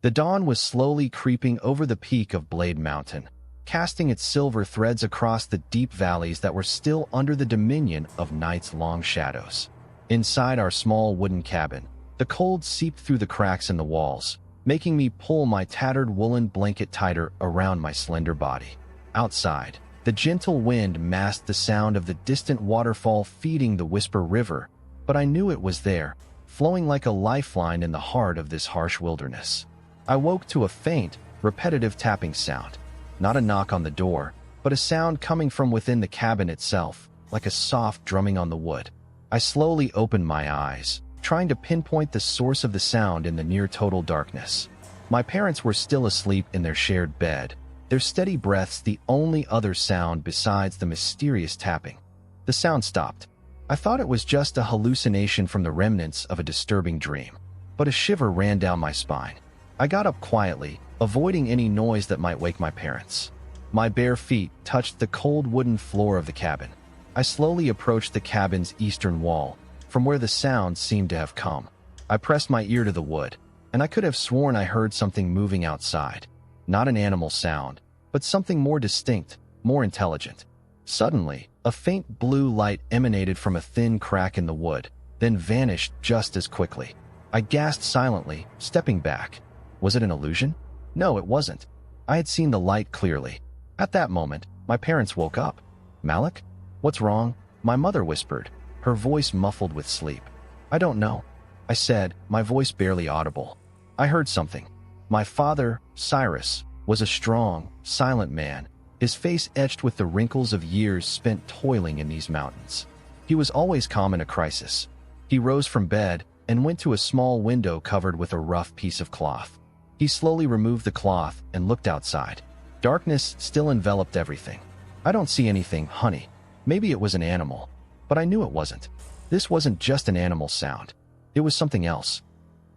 The dawn was slowly creeping over the peak of Blade Mountain, casting its silver threads across the deep valleys that were still under the dominion of night's long shadows. Inside our small wooden cabin, the cold seeped through the cracks in the walls, making me pull my tattered woolen blanket tighter around my slender body. Outside, the gentle wind masked the sound of the distant waterfall feeding the Whisper River, but I knew it was there, flowing like a lifeline in the heart of this harsh wilderness. I woke to a faint, repetitive tapping sound. Not a knock on the door, but a sound coming from within the cabin itself, like a soft drumming on the wood. I slowly opened my eyes, trying to pinpoint the source of the sound in the near-total darkness. My parents were still asleep in their shared bed, their steady breaths the only other sound besides the mysterious tapping. The sound stopped. I thought it was just a hallucination from the remnants of a disturbing dream, but a shiver ran down my spine. I got up quietly, avoiding any noise that might wake my parents. My bare feet touched the cold wooden floor of the cabin. I slowly approached the cabin's eastern wall, from where the sound seemed to have come. I pressed my ear to the wood, and I could have sworn I heard something moving outside. Not an animal sound, but something more distinct, more intelligent. Suddenly, a faint blue light emanated from a thin crack in the wood, then vanished just as quickly. I gasped silently, stepping back. Was it an illusion? No, it wasn't. I had seen the light clearly. At that moment, my parents woke up. "Malak? What's wrong?" my mother whispered, her voice muffled with sleep. "I don't know," I said, my voice barely audible. I heard something. My father, Cyrus, was a strong, silent man, his face etched with the wrinkles of years spent toiling in these mountains. He was always calm in a crisis. He rose from bed and went to a small window covered with a rough piece of cloth. He slowly removed the cloth and looked outside. Darkness still enveloped everything. "I don't see anything, honey. Maybe it was an animal." But I knew it wasn't. This wasn't just an animal sound. It was something else.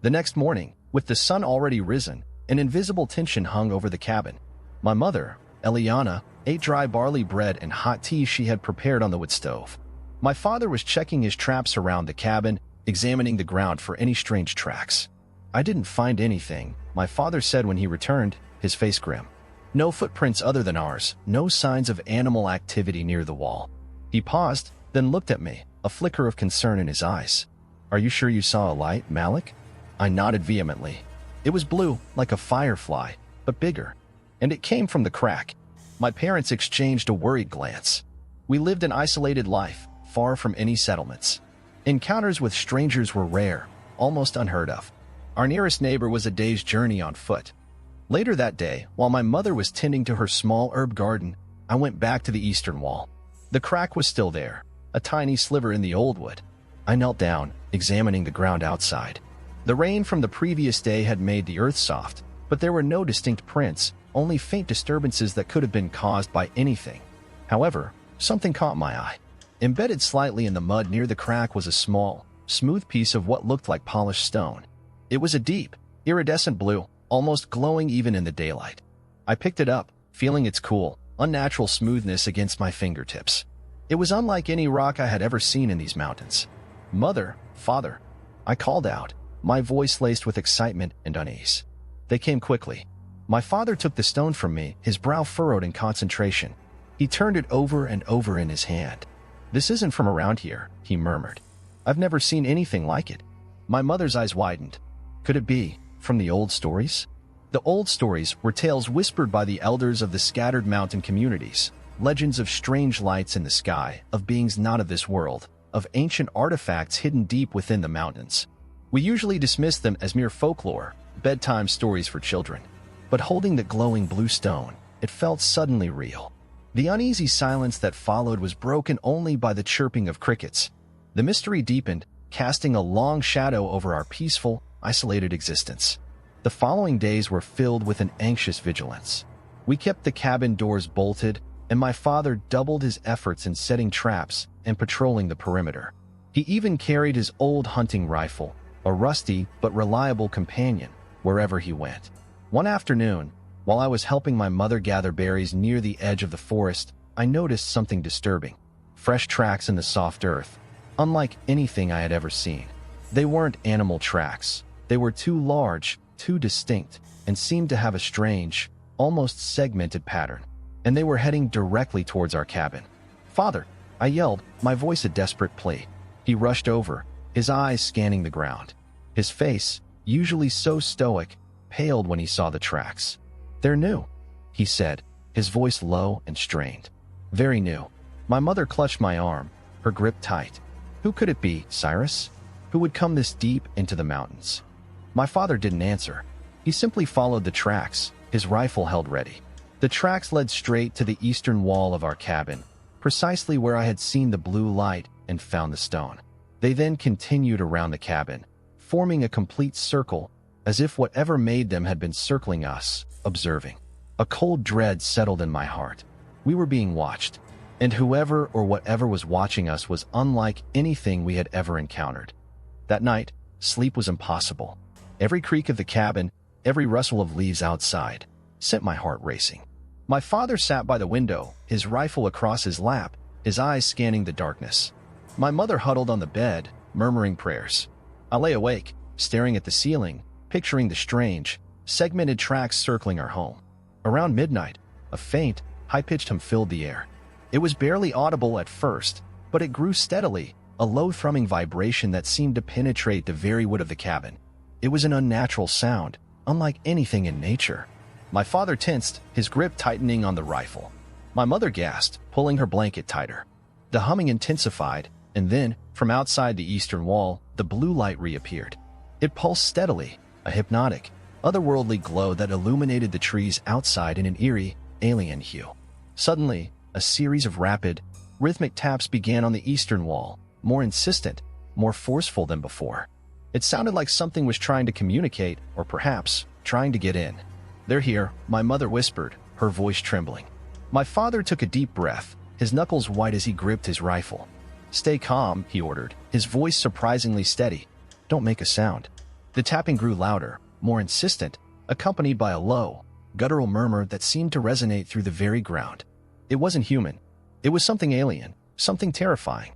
The next morning, with the sun already risen, an invisible tension hung over the cabin. My mother, Eliana, ate dry barley bread and hot tea she had prepared on the wood stove. My father was checking his traps around the cabin, examining the ground for any strange tracks. "I didn't find anything," my father said when he returned, his face grim. "No footprints other than ours, no signs of animal activity near the wall." He paused, then looked at me, a flicker of concern in his eyes. "Are you sure you saw a light, Malak?" I nodded vehemently. It was blue, like a firefly, but bigger. And it came from the crack. My parents exchanged a worried glance. We lived an isolated life, far from any settlements. Encounters with strangers were rare, almost unheard of. Our nearest neighbor was a day's journey on foot. Later that day, while my mother was tending to her small herb garden, I went back to the eastern wall. The crack was still there, a tiny sliver in the old wood. I knelt down, examining the ground outside. The rain from the previous day had made the earth soft, but there were no distinct prints, only faint disturbances that could have been caused by anything. However, something caught my eye. Embedded slightly in the mud near the crack was a small, smooth piece of what looked like polished stone. It was a deep, iridescent blue, almost glowing even in the daylight. I picked it up, feeling its cool, unnatural smoothness against my fingertips. It was unlike any rock I had ever seen in these mountains. "Mother, father," I called out, my voice laced with excitement and unease. They came quickly. My father took the stone from me, his brow furrowed in concentration. He turned it over and over in his hand. "This isn't from around here," he murmured. "I've never seen anything like it." My mother's eyes widened. Could it be from the old stories? The old stories were tales whispered by the elders of the scattered mountain communities, legends of strange lights in the sky, of beings not of this world, of ancient artifacts hidden deep within the mountains. We usually dismiss them as mere folklore, bedtime stories for children. But holding the glowing blue stone, it felt suddenly real. The uneasy silence that followed was broken only by the chirping of crickets. The mystery deepened, casting a long shadow over our peaceful, isolated existence. The following days were filled with an anxious vigilance. We kept the cabin doors bolted, and my father doubled his efforts in setting traps and patrolling the perimeter. He even carried his old hunting rifle, a rusty but reliable companion, wherever he went. One afternoon, while I was helping my mother gather berries near the edge of the forest, I noticed something disturbing. Fresh tracks in the soft earth, unlike anything I had ever seen. They weren't animal tracks. They were two large, too distinct, and seemed to have a strange, almost segmented pattern. And they were heading directly towards our cabin. "Father!" I yelled, my voice a desperate plea. He rushed over, his eyes scanning the ground. His face, usually so stoic, paled when he saw the tracks. "They're new," he said, his voice low and strained. "Very new." My mother clutched my arm, her grip tight. Who could it be, Cyrus? Who would come this deep into the mountains? My father didn't answer. He simply followed the tracks, his rifle held ready. The tracks led straight to the eastern wall of our cabin, precisely where I had seen the blue light and found the stone. They then continued around the cabin, forming a complete circle, as if whatever made them had been circling us, observing. A cold dread settled in my heart. We were being watched, and whoever or whatever was watching us was unlike anything we had ever encountered. That night, sleep was impossible. Every creak of the cabin, every rustle of leaves outside, sent my heart racing. My father sat by the window, his rifle across his lap, his eyes scanning the darkness. My mother huddled on the bed, murmuring prayers. I lay awake, staring at the ceiling, picturing the strange, segmented tracks circling our home. Around midnight, a faint, high-pitched hum filled the air. It was barely audible at first, but it grew steadily, a low thrumming vibration that seemed to penetrate the very wood of the cabin. It was an unnatural sound, unlike anything in nature. My father tensed, his grip tightening on the rifle. My mother gasped, pulling her blanket tighter. The humming intensified, and then, from outside the eastern wall, the blue light reappeared. It pulsed steadily, a hypnotic, otherworldly glow that illuminated the trees outside in an eerie, alien hue. Suddenly, a series of rapid, rhythmic taps began on the eastern wall, more insistent, more forceful than before. It sounded like something was trying to communicate, or perhaps, trying to get in. "They're here," my mother whispered, her voice trembling. My father took a deep breath, his knuckles white as he gripped his rifle. "Stay calm," he ordered, his voice surprisingly steady. "Don't make a sound." The tapping grew louder, more insistent, accompanied by a low, guttural murmur that seemed to resonate through the very ground. It wasn't human. It was something alien, something terrifying.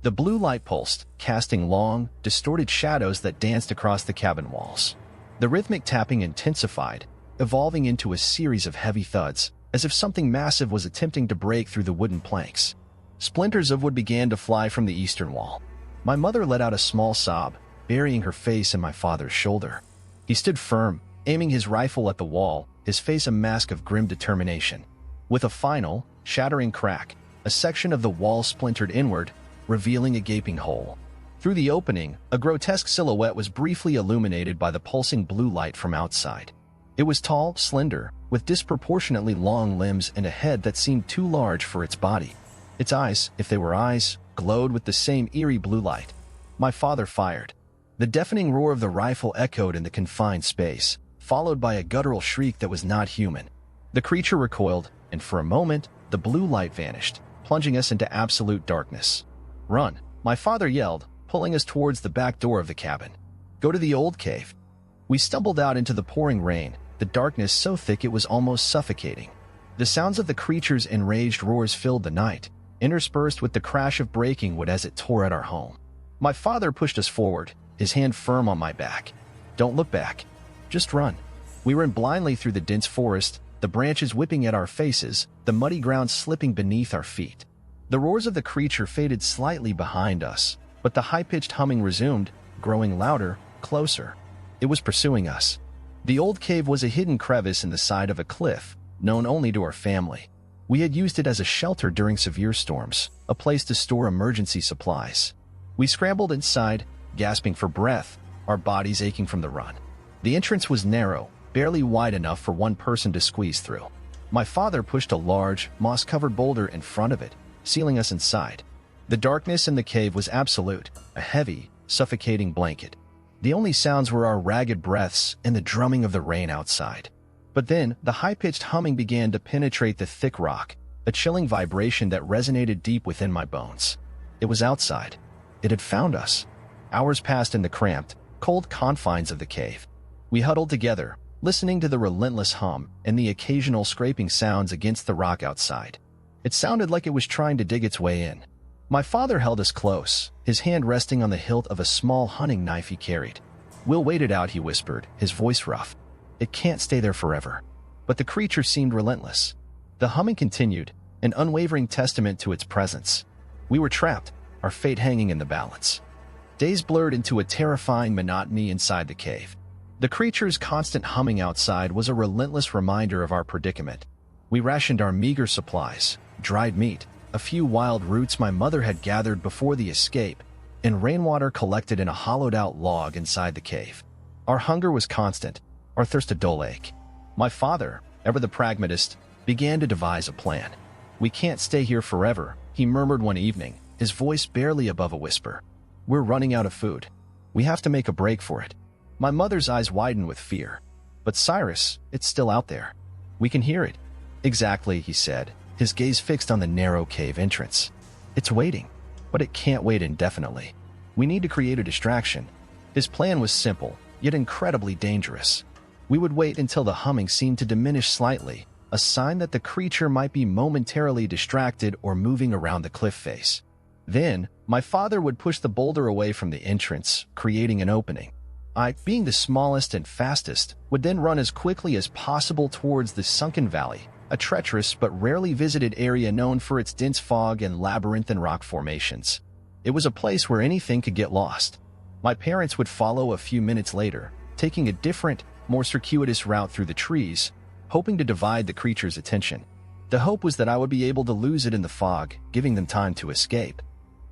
The blue light pulsed, casting long, distorted shadows that danced across the cabin walls. The rhythmic tapping intensified, evolving into a series of heavy thuds, as if something massive was attempting to break through the wooden planks. Splinters of wood began to fly from the eastern wall. My mother let out a small sob, burying her face in my father's shoulder. He stood firm, aiming his rifle at the wall, his face a mask of grim determination. With a final, shattering crack, a section of the wall splintered inward, revealing a gaping hole. Through the opening, a grotesque silhouette was briefly illuminated by the pulsing blue light from outside. It was tall, slender, with disproportionately long limbs and a head that seemed too large for its body. Its eyes, if they were eyes, glowed with the same eerie blue light. My father fired. The deafening roar of the rifle echoed in the confined space, followed by a guttural shriek that was not human. The creature recoiled, and for a moment, the blue light vanished, plunging us into absolute darkness. "Run," my father yelled, pulling us towards the back door of the cabin. "Go to the old cave." We stumbled out into the pouring rain, the darkness so thick it was almost suffocating. The sounds of the creature's enraged roars filled the night, interspersed with the crash of breaking wood as it tore at our home. My father pushed us forward, his hand firm on my back. "Don't look back. Just run." We ran blindly through the dense forest, the branches whipping at our faces, the muddy ground slipping beneath our feet. The roars of the creature faded slightly behind us, but the high-pitched humming resumed, growing louder, closer. It was pursuing us. The old cave was a hidden crevice in the side of a cliff, known only to our family. We had used it as a shelter during severe storms, a place to store emergency supplies. We scrambled inside, gasping for breath, our bodies aching from the run. The entrance was narrow, barely wide enough for one person to squeeze through. My father pushed a large, moss-covered boulder in front of it, sealing us inside. The darkness in the cave was absolute, a heavy, suffocating blanket. The only sounds were our ragged breaths and the drumming of the rain outside. But then, the high-pitched humming began to penetrate the thick rock, a chilling vibration that resonated deep within my bones. It was outside. It had found us. Hours passed in the cramped, cold confines of the cave. We huddled together, listening to the relentless hum and the occasional scraping sounds against the rock outside. It sounded like it was trying to dig its way in. My father held us close, his hand resting on the hilt of a small hunting knife he carried. "We'll wait it out," he whispered, his voice rough. "It can't stay there forever." But the creature seemed relentless. The humming continued, an unwavering testament to its presence. We were trapped, our fate hanging in the balance. Days blurred into a terrifying monotony inside the cave. The creature's constant humming outside was a relentless reminder of our predicament. We rationed our meager supplies, dried meat, a few wild roots my mother had gathered before the escape, and rainwater collected in a hollowed-out log inside the cave. Our hunger was constant, our thirst a dull ache. My father, ever the pragmatist, began to devise a plan. "We can't stay here forever," he murmured one evening, his voice barely above a whisper. "We're running out of food. We have to make a break for it." My mother's eyes widened with fear. "But Cyrus, it's still out there. We can hear it." "Exactly," he said, his gaze fixed on the narrow cave entrance. "It's waiting, but it can't wait indefinitely. We need to create a distraction." His plan was simple, yet incredibly dangerous. We would wait until the humming seemed to diminish slightly, a sign that the creature might be momentarily distracted or moving around the cliff face. Then, my father would push the boulder away from the entrance, creating an opening. I, being the smallest and fastest, would then run as quickly as possible towards the sunken valley, a treacherous but rarely visited area known for its dense fog and labyrinthine rock formations. It was a place where anything could get lost. My parents would follow a few minutes later, taking a different, more circuitous route through the trees, hoping to divide the creature's attention. The hope was that I would be able to lose it in the fog, giving them time to escape.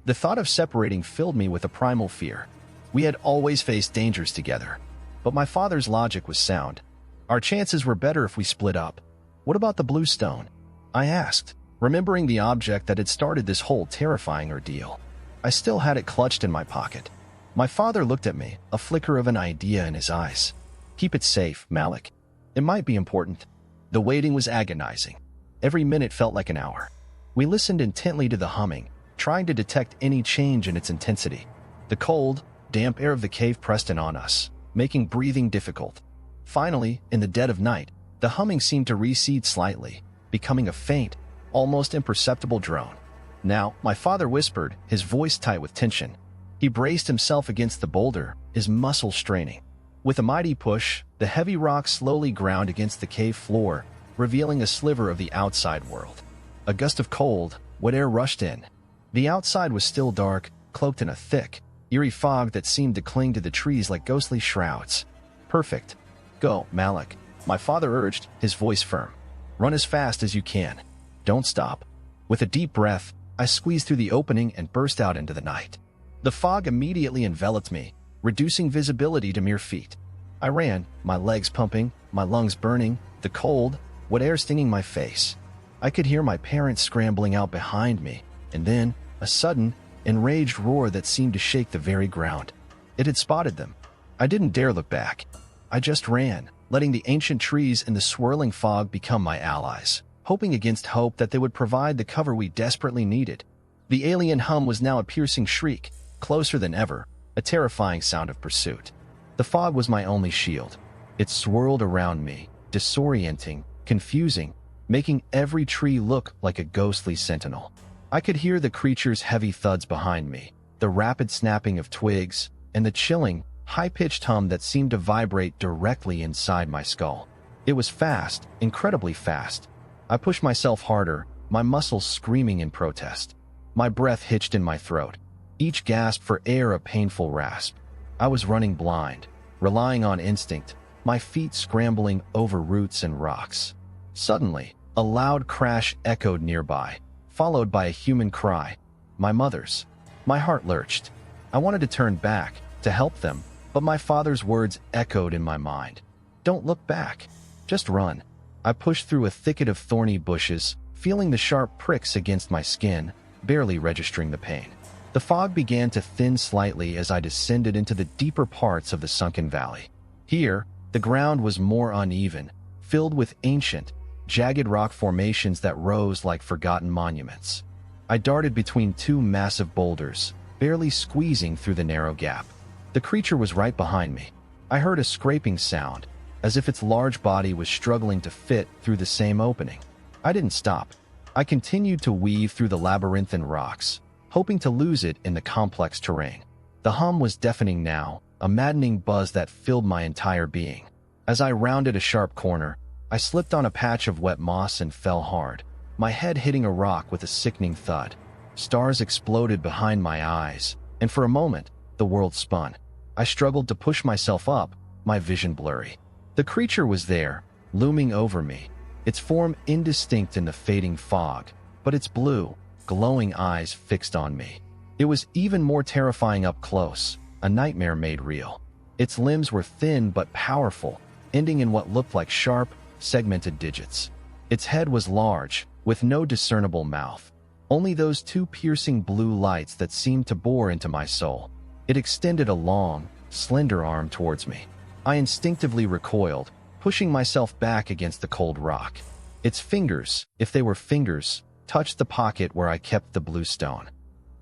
The thought of separating filled me with a primal fear. We had always faced dangers together, but my father's logic was sound. Our chances were better if we split up. "What about the blue stone?" I asked, remembering the object that had started this whole terrifying ordeal. I still had it clutched in my pocket. My father looked at me, a flicker of an idea in his eyes. "Keep it safe, Malak. It might be important." The waiting was agonizing. Every minute felt like an hour. We listened intently to the humming, trying to detect any change in its intensity. The cold, damp air of the cave pressed in on us, making breathing difficult. Finally, in the dead of night, the humming seemed to recede slightly, becoming a faint, almost imperceptible drone. "Now," my father whispered, his voice tight with tension. He braced himself against the boulder, his muscles straining. With a mighty push, the heavy rock slowly ground against the cave floor, revealing a sliver of the outside world. A gust of cold, wet air rushed in. The outside was still dark, cloaked in a thick, eerie fog that seemed to cling to the trees like ghostly shrouds. "Perfect. Go, Malak," my father urged, his voice firm. "Run as fast as you can. Don't stop." With a deep breath, I squeezed through the opening and burst out into the night. The fog immediately enveloped me, reducing visibility to mere feet. I ran, my legs pumping, my lungs burning, the cold, wet air stinging my face. I could hear my parents scrambling out behind me, and then a sudden, enraged roar that seemed to shake the very ground. It had spotted them. I didn't dare look back. I just ran, letting the ancient trees and the swirling fog become my allies, hoping against hope that they would provide the cover we desperately needed. The alien hum was now a piercing shriek, closer than ever, a terrifying sound of pursuit. The fog was my only shield. It swirled around me, disorienting, confusing, making every tree look like a ghostly sentinel. I could hear the creature's heavy thuds behind me, the rapid snapping of twigs, and the chilling, high-pitched hum that seemed to vibrate directly inside my skull. It was fast, incredibly fast. I pushed myself harder, my muscles screaming in protest. My breath hitched in my throat, each gasp for air a painful rasp. I was running blind, relying on instinct, my feet scrambling over roots and rocks. Suddenly, a loud crash echoed nearby, followed by a human cry. My mother's. My heart lurched. I wanted to turn back, to help them, but my father's words echoed in my mind. "Don't look back. Just run." I pushed through a thicket of thorny bushes, feeling the sharp pricks against my skin, barely registering the pain. The fog began to thin slightly as I descended into the deeper parts of the sunken valley. Here, the ground was more uneven, filled with ancient, jagged rock formations that rose like forgotten monuments. I darted between two massive boulders, barely squeezing through the narrow gap. The creature was right behind me. I heard a scraping sound, as if its large body was struggling to fit through the same opening. I didn't stop. I continued to weave through the labyrinthine rocks, hoping to lose it in the complex terrain. The hum was deafening now, a maddening buzz that filled my entire being. As I rounded a sharp corner, I slipped on a patch of wet moss and fell hard, my head hitting a rock with a sickening thud. Stars exploded behind my eyes, and for a moment, the world spun. I struggled to push myself up, my vision blurry. The creature was there, looming over me, its form indistinct in the fading fog, but its blue, glowing eyes fixed on me. It was even more terrifying up close, a nightmare made real. Its limbs were thin but powerful, ending in what looked like sharp, segmented digits. Its head was large, with no discernible mouth. Only those two piercing blue lights that seemed to bore into my soul. It extended a long, slender arm towards me. I instinctively recoiled, pushing myself back against the cold rock. Its fingers, if they were fingers, touched the pocket where I kept the blue stone.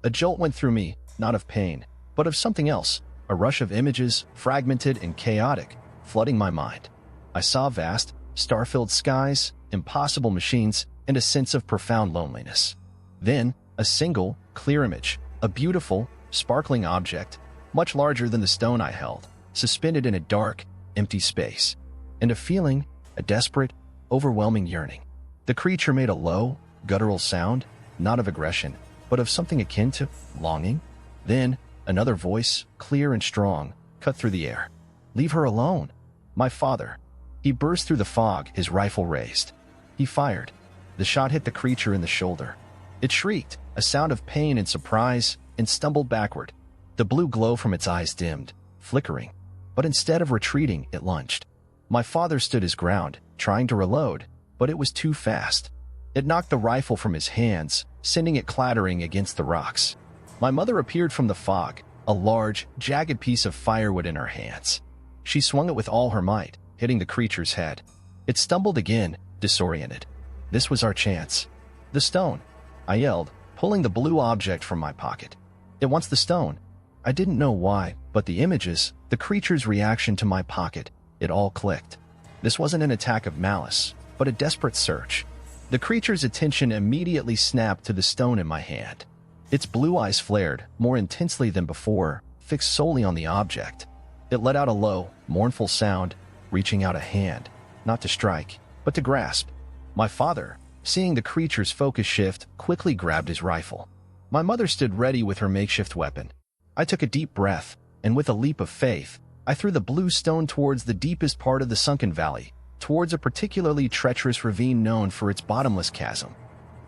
A jolt went through me, not of pain, but of something else, a rush of images, fragmented and chaotic, flooding my mind. I saw vast, star-filled skies, impossible machines, and a sense of profound loneliness. Then, a single, clear image, a beautiful, sparkling object, much larger than the stone I held, suspended in a dark, empty space. And a feeling, a desperate, overwhelming yearning. The creature made a low, guttural sound, not of aggression, but of something akin to longing. Then, another voice, clear and strong, cut through the air. "Leave her alone." My father. He burst through the fog, his rifle raised. He fired. The shot hit the creature in the shoulder. It shrieked, a sound of pain and surprise, and stumbled backward. The blue glow from its eyes dimmed, flickering. But instead of retreating, it lunged. My father stood his ground, trying to reload, but it was too fast. It knocked the rifle from his hands, sending it clattering against the rocks. My mother appeared from the fog, a large, jagged piece of firewood in her hands. She swung it with all her might, hitting the creature's head. It stumbled again, disoriented. This was our chance. "The stone," I yelled, pulling the blue object from my pocket. "It wants the stone." I didn't know why, but the images, the creature's reaction to my pocket, it all clicked. This wasn't an attack of malice, but a desperate search. The creature's attention immediately snapped to the stone in my hand. Its blue eyes flared, more intensely than before, fixed solely on the object. It let out a low, mournful sound, reaching out a hand, not to strike, but to grasp. My father, seeing the creature's focus shift, quickly grabbed his rifle. My mother stood ready with her makeshift weapon. I took a deep breath, and with a leap of faith, I threw the blue stone towards the deepest part of the sunken valley, towards a particularly treacherous ravine known for its bottomless chasm.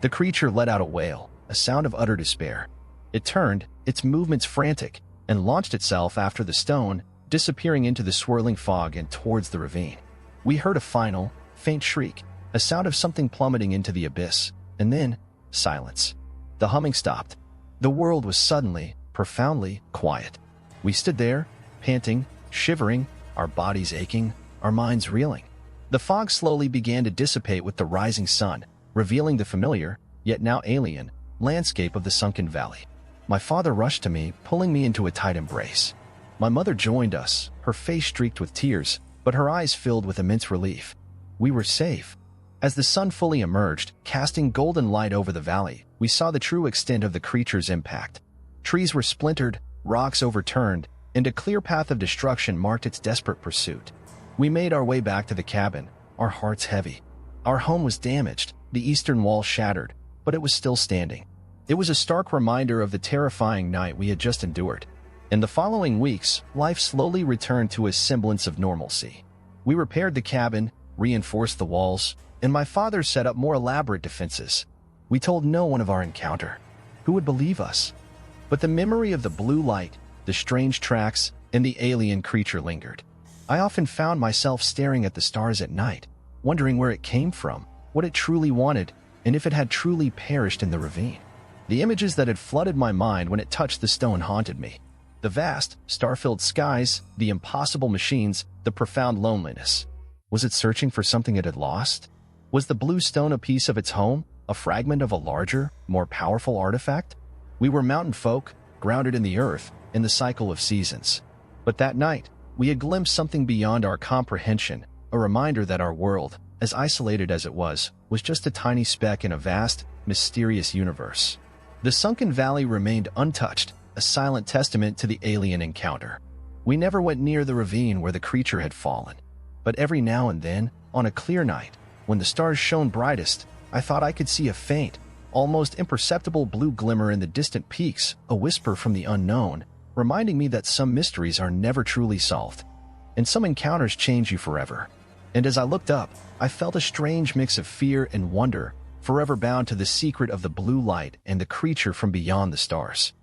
The creature let out a wail, a sound of utter despair. It turned, its movements frantic, and launched itself after the stone, disappearing into the swirling fog and towards the ravine. We heard a final, faint shriek, a sound of something plummeting into the abyss, and then silence. The humming stopped. The world was suddenly, profoundly quiet. We stood there, panting, shivering, our bodies aching, our minds reeling. The fog slowly began to dissipate with the rising sun, revealing the familiar, yet now alien, landscape of the sunken valley. My father rushed to me, pulling me into a tight embrace. My mother joined us, her face streaked with tears, but her eyes filled with immense relief. We were safe. As the sun fully emerged, casting golden light over the valley, we saw the true extent of the creature's impact. Trees were splintered, rocks overturned, and a clear path of destruction marked its desperate pursuit. We made our way back to the cabin, our hearts heavy. Our home was damaged, the eastern wall shattered, but it was still standing. It was a stark reminder of the terrifying night we had just endured. In the following weeks, life slowly returned to a semblance of normalcy. We repaired the cabin, reinforced the walls, and my father set up more elaborate defenses. We told no one of our encounter. Who would believe us? But the memory of the blue light, the strange tracks, and the alien creature lingered. I often found myself staring at the stars at night, wondering where it came from, what it truly wanted, and if it had truly perished in the ravine. The images that had flooded my mind when it touched the stone haunted me. The vast, star-filled skies, the impossible machines, the profound loneliness. Was it searching for something it had lost? Was the blue stone a piece of its home, a fragment of a larger, more powerful artifact? We were mountain folk, grounded in the earth, in the cycle of seasons. But that night, we had glimpsed something beyond our comprehension, a reminder that our world, as isolated as it was just a tiny speck in a vast, mysterious universe. The sunken valley remained untouched, a silent testament to the alien encounter. We never went near the ravine where the creature had fallen, but every now and then, on a clear night, when the stars shone brightest, I thought I could see a faint, almost imperceptible blue glimmer in the distant peaks, a whisper from the unknown, reminding me that some mysteries are never truly solved, and some encounters change you forever. And as I looked up, I felt a strange mix of fear and wonder, forever bound to the secret of the blue light and the creature from beyond the stars.